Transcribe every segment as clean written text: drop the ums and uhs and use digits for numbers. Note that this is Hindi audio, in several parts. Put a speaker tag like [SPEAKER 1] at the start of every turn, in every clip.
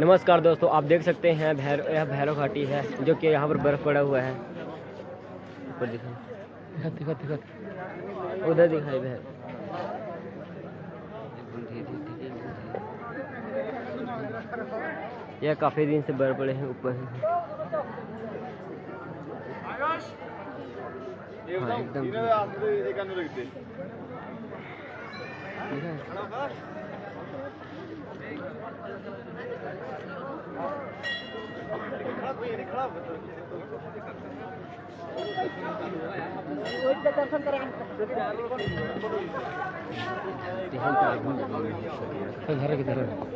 [SPEAKER 1] नमस्कार दोस्तों, आप देख सकते हैं यह भैरव घाटी है जो कि यहाँ पर बर्फ़ पड़ा हुआ है। ऊपर दिखा उधर दिखाई भैर। यह काफ़ी दिन से बर्फ़ पड़े हैं ऊपर। हाँ, एकदम किधर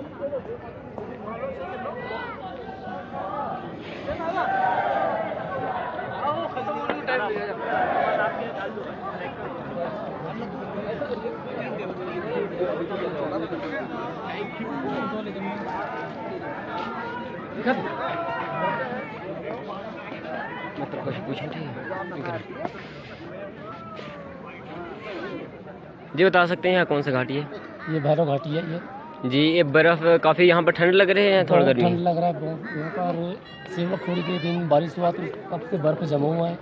[SPEAKER 1] मतलब कुछ पूछा जी, बता सकते हैं यहाँ कौन सा घाटी है?
[SPEAKER 2] ये भैरव घाटी है। ये
[SPEAKER 1] जी, ये बर्फ़ काफ़ी यहाँ पर ठंड लग रहे हैं, थोड़ा गर्मी
[SPEAKER 2] ठंड लग रहा है यहाँ पर। सेवक थोड़ी के दिन बारिश हुआ तो तब से बर्फ़ जमा हुआ है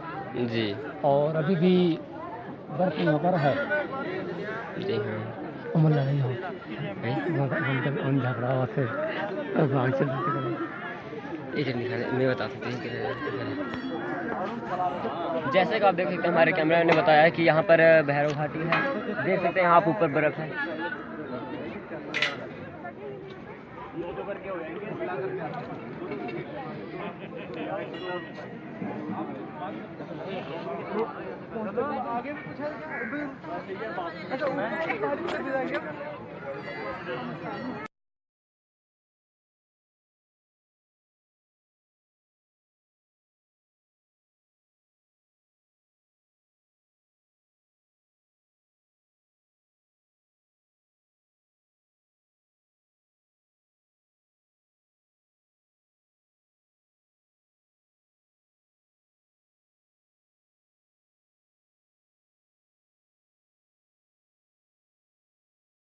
[SPEAKER 1] जी।
[SPEAKER 2] और अभी भी बर्फ़ यहाँ पर है
[SPEAKER 1] जी हाँ,
[SPEAKER 2] अमन लड़ाई हो झगड़ा हुआ थे
[SPEAKER 1] मैं बता सकते हैं कि जैसे कि आप देख सकते हैं, हमारे कैमरा ने बताया है कि यहाँ पर भैरव घाटी है। देख सकते हैं आप ऊपर बर्फ़ है। आगे भी पूछा